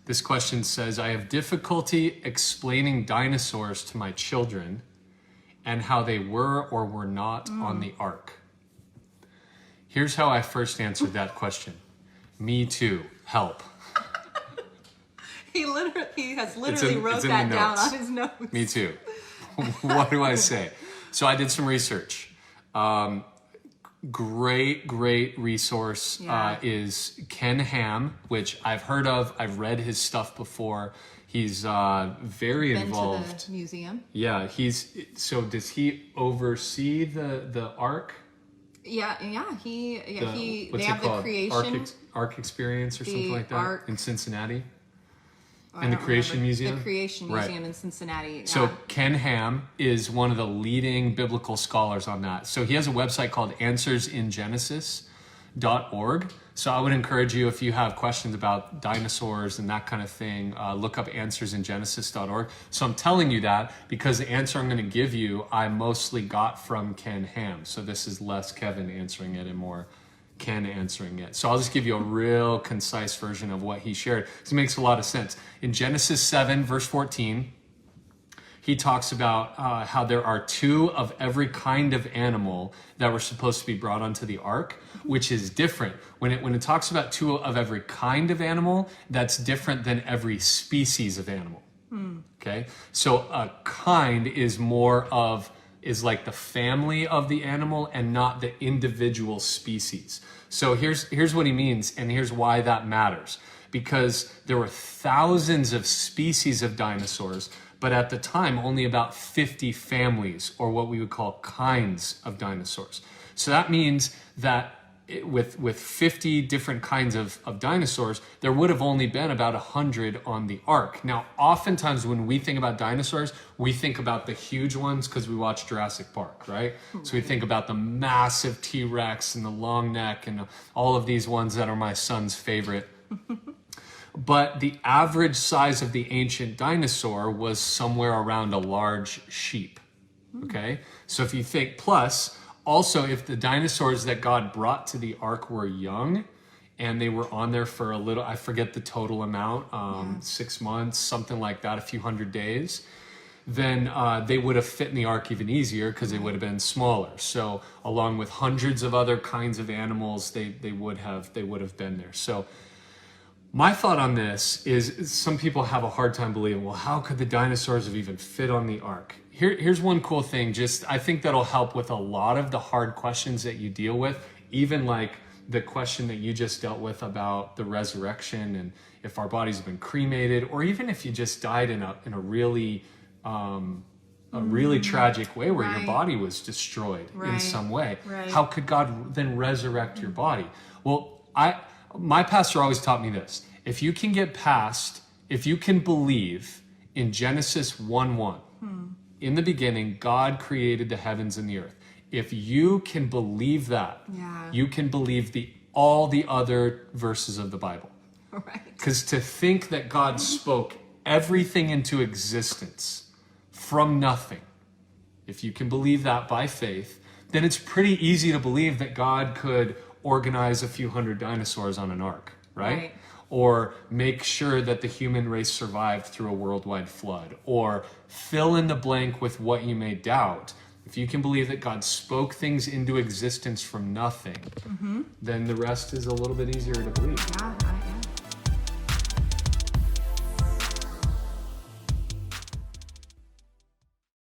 This question says, I have difficulty explaining dinosaurs to my children and how they were or were not on the ark. Here's how I first answered that question. Me too. Help. He has literally wrote that down on his notes. Me too. What do I say? So I did some research. Great resource is Ken Hamm, which I've heard of. I've read his stuff before. He's very involved. Been to the museum. Yeah, so does he oversee the ark? They have called? the creation Ark Experience or something like that Ark, in Cincinnati. I In the don't Creation remember. Museum? The Creation Right. Museum in Cincinnati. Yeah. So Ken Hamm is one of the leading biblical scholars on that. So he has a website called answersingenesis.org. So I would encourage you, if you have questions about dinosaurs and that kind of thing, look up answersingenesis.org. So I'm telling you that because the answer I'm going to give you, I mostly got from Ken Hamm. So this is less Kevin answering it and more Ken answering it. So I'll just give you a real concise version of what he shared, because it makes a lot of sense. In Genesis 7, verse 14, he talks about how there are 2 of every kind of animal that were supposed to be brought onto the ark, which is different. When it talks about 2 of every kind of animal, that's different than every species of animal. Okay? So a kind is like the family of the animal and not the individual species. So here's what he means, and here's why that matters. Because there were thousands of species of dinosaurs, but at the time, only about 50 families, or what we would call kinds of dinosaurs. So that means that with 50 different kinds of dinosaurs, there would have only been about 100 on the ark. Now, oftentimes when we think about dinosaurs, we think about the huge ones because we watch Jurassic Park, right? So we think about the massive T-Rex and the long neck and all of these ones that are my son's favorite. But the average size of the ancient dinosaur was somewhere around a large sheep, okay? So if you think, plus, also if the dinosaurs that God brought to the ark were young and they were on there for a little, I forget the total amount, 6 months, something like that, a few hundred days, then they would have fit in the ark even easier because they would have been smaller. So along with hundreds of other kinds of animals, they would have been there. So my thought on this is some people have a hard time believing, well, how could the dinosaurs have even fit on the ark? Here's one cool thing, I think that'll help with a lot of the hard questions that you deal with, even like the question that you just dealt with about the resurrection and if our bodies have been cremated, or even if you just died in a really tragic way where your body was destroyed in some way. Right. How could God then resurrect your body? Well, my pastor always taught me this. If you can believe in Genesis 1:1, in the beginning, God created the heavens and the earth. If you can believe that, you can believe all the other verses of the Bible. Right. Because to think that God spoke everything into existence from nothing, if you can believe that by faith, then it's pretty easy to believe that God could organize a few hundred dinosaurs on an ark, right? Or make sure that the human race survived through a worldwide flood, or fill in the blank with what you may doubt. If you can believe that God spoke things into existence from nothing, then the rest is a little bit easier to believe. Yeah,